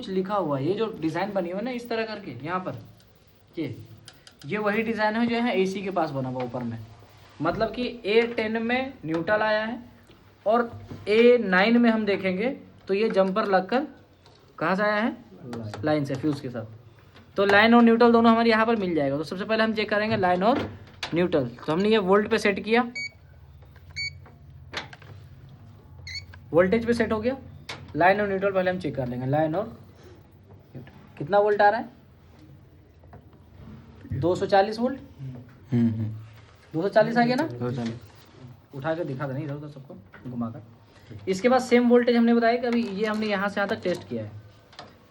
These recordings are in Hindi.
कुछ लिखा हुआ है, ये जो डिज़ाइन बनी हुई है ना इस तरह करके यहाँ पर, ये वही डिज़ाइन है जो है AC के पास बना हुआ ऊपर में। मतलब कि A10 में न्यूट्रल आया है और A9 में हम देखेंगे तो ये जंपर लगकर कहाँ से आया है, लाइन से, फ्यूज़ के साथ। तो लाइन और न्यूट्रल दोनों हमारे यहाँ पर मिल जाएगा। तो सबसे पहले हम चेक करेंगे लाइन और न्यूट्रल। तो हमने ये वोल्ट पे सेट किया, वोल्टेज पे सेट हो गया। लाइन और न्यूट्रल पहले हम चेक कर लेंगे। लाइन और न्यूट्रल कितना वोल्ट आ रहा है, 240 वोल्ट। 240 आ गया ना, 240 उठा के दिखा देना इधर उधर सबको घुमाकर। इसके बाद सेम वोल्टेज हमने बताया कि अभी ये हमने यहाँ से यहाँ तक टेस्ट किया है,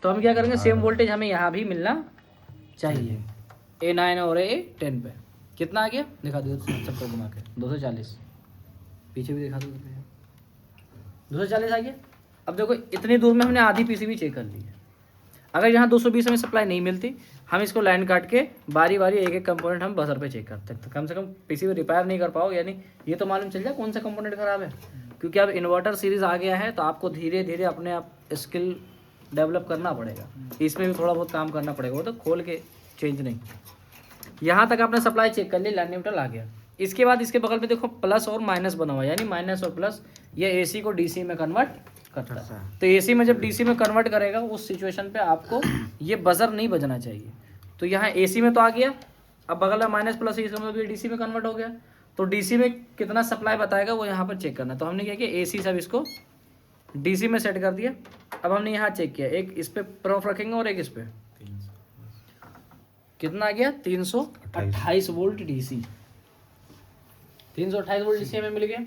तो हम क्या करेंगे, सेम वोल्टेज हमें यहाँ भी मिलना चाहिए। A9 और A10 पे कितना आ गया, दिखा दो सबको घुमा के, 240। पीछे भी दिखा दो, 240 आ गया। अब देखो इतनी दूर में हमने आधी PCB चेक कर ली है। अगर यहाँ 220 हमें सप्लाई नहीं मिलती, हम इसको लाइन काट के बारी बारी एक एक कंपोनेंट हम बजर पे चेक करते हैं। तो कम से कम PCB रिपेयर नहीं कर पाओगे, यानी ये तो मालूम चल जाए कौन सा कंपोनेंट खराब है। क्योंकि अब इन्वर्टर सीरीज़ आ गया है तो आपको धीरे धीरे अपने आप स्किल डेवलप करना पड़ेगा, इसमें भी थोड़ा बहुत काम करना पड़ेगा, वो तो खोल के चेंज नहीं। यहाँ तक आपने सप्लाई चेक कर ली, लाइन न्यूट्रल आ गया। इसके बाद इसके बगल में देखो प्लस और माइनस बना हुआ है, यानी माइनस और प्लस ये AC को DC में कन्वर्ट करता है। तो AC में जब DC में कन्वर्ट करेगा उस सिचुएशन पे आपको ये बजर नहीं बजना चाहिए। तो यहाँ AC में तो आ गया, अब बगल में माइनस प्लस है, इसका मतलब ये DC में कन्वर्ट हो गया। तो DC में कितना सप्लाई बताएगा वो यहाँ पर चेक करना। तो हमने क्या किया, AC सब इसको DC में सेट कर दिया। अब हमने यहाँ चेक किया, एक इस पे प्रॉफ रखेंगे और एक इस पे, कितना आ गया, 328 वोल्ट DC। 328 वोल्ट DC हमें मिल गया।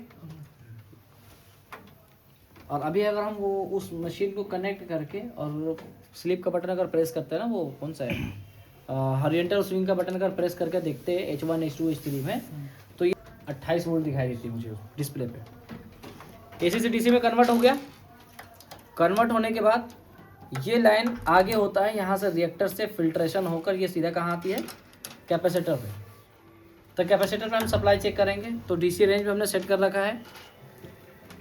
और अभी अगर हम वो उस मशीन को कनेक्ट करके और स्लीप का बटन अगर प्रेस करते हैं ना, वो कौन सा है, हॉरिजॉन्टल स्विंग का बटन अगर प्रेस करके देखते हैं H1 H2 H3 में, तो ये 28 वोल्ट दिखाई देती है मुझे डिस्प्ले पे। AC से DC में कन्वर्ट हो गया। कन्वर्ट होने के बाद ये लाइन आगे होता है, यहाँ से रिएक्टर से फिल्ट्रेशन होकर ये सीधा कहाँ आती है, कैपेसिटर पे। तो कैपेसिटर पे हम सप्लाई चेक करेंगे। तो DC रेंज पे हमने सेट कर रखा है।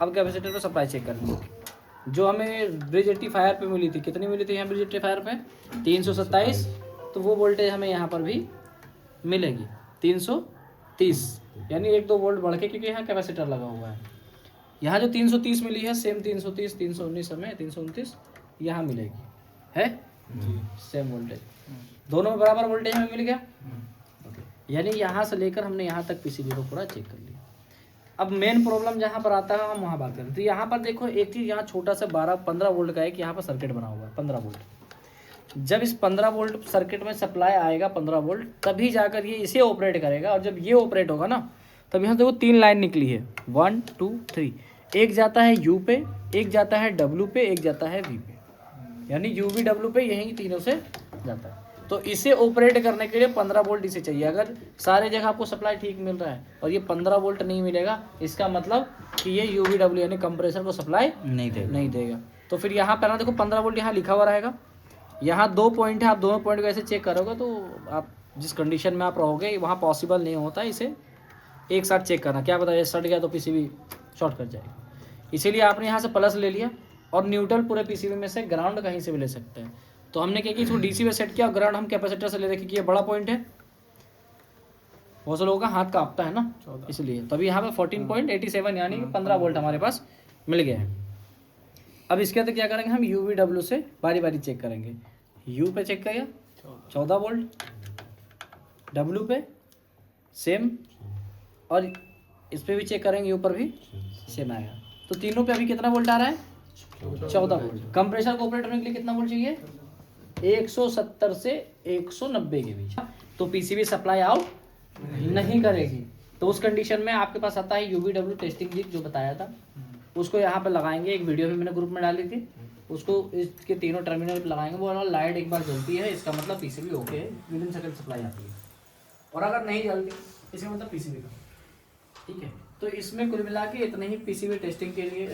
अब कैपेसिटर पे सप्लाई चेक करेंगे। जो हमें ब्रिज रेक्टिफायर पे मिली थी, कितनी मिली थी यहाँ ब्रिज रेक्टिफायर पे, 327। तो वो वोल्टेज हमें यहाँ पर भी मिलेगी 330, यानी 1-2 वोल्ट बढ़ के, क्योंकि यहाँ कैपेसिटर लगा हुआ है। यहाँ जो 330 मिली है सेम 330, 319 हमें 329 यहाँ मिलेगी, है सेम वोल्टेज, दोनों में बराबर वोल्टेज हमें मिल गया। यानी यहाँ से लेकर हमने यहाँ तक PCB को पूरा चेक कर लिया। अब मेन प्रॉब्लम जहाँ पर आता है हम वहाँ बात करें। तो यहाँ पर देखो एक चीज़ यहाँ छोटा सा 12-15 वोल्ट का है कि यहाँ पर सर्किट बना हुआ है 15 वोल्ट। जब इस 15 वोल्ट सर्किट में सप्लाई आएगा 15 वोल्ट, तभी जाकर ये इसे ऑपरेट करेगा। और जब ये ऑपरेट होगा ना, तब यहाँ देखो 3 लाइन निकली है, 1 2 3। एक जाता है U पे, एक जाता है W पे, एक जाता है V पे, यानी UV W पे, यही तीनों से जाता है। तो इसे ऑपरेट करने के लिए 15 वोल्ट इसे चाहिए। अगर सारे जगह आपको सप्लाई ठीक मिल रहा है और ये 15 वोल्ट नहीं मिलेगा, इसका मतलब कि ये UVW यानी कंप्रेसर को सप्लाई नहीं देगा। तो फिर यहाँ पर ना देखो 15 वोल्ट यहाँ लिखा हुआ रहेगा। यहाँ 2 पॉइंट है, आप दोनों पॉइंट को ऐसे चेक करोगे तो आप जिस कंडीशन में आप रहोगे वहाँ पॉसिबल नहीं होता इसे एक साथ चेक करना। क्या पता ये सट गया तो PCB शॉर्ट कर जाएगा। इसीलिए आपने यहाँ से प्लस ले लिया और न्यूट्रल पूरे PCB में से ग्राउंड कहीं से भी ले सकते हैं। तो हमने क्या कि इसको DC में सेट किया, ग्राउंड हम कैपेसिटर से ले रखे कि ये बड़ा पॉइंट है। बहुत से लोगों का हाथ कांपता है ना, इसलिए तभी यहाँ पे 14.87 यानी 15 वोल्ट हमारे पास मिल गया है। अब इसके अंदर क्या करेंगे, हम UVW से बारी बारी चेक करेंगे। U पे चेक किया 14 वोल्ट, W पे सेम, और इस पे भी चेक करेंगे, ऊपर भी सेम आएगा। तो तीनों पे अभी कितना वोल्ट आ रहा है, 14 वोल्ट। कंप्रेसर को ऑपरेट करने के लिए कितना वोल्ट चाहिए, 170 से 190 के बीच। तो PCB सप्लाई आउट नहीं करेगी। तो उस कंडीशन में आपके पास आता है UVW टेस्टिंग जिग जो बताया था, उसको यहाँ पे लगाएंगे। एक वीडियो भी मैंने ग्रुप में डाली थी, उसको इसके तीनों टर्मिनल पे लगाएंगे। वो लाइट एक बार जलती है, इसका मतलब PCB ओके है, विदिन सेकंड सप्लाई आती है। और अगर नहीं जलती इसका मतलब PCB का ठीक है। तो इसमें कुल मिला के इतने ही PCB टेस्टिंग के लिए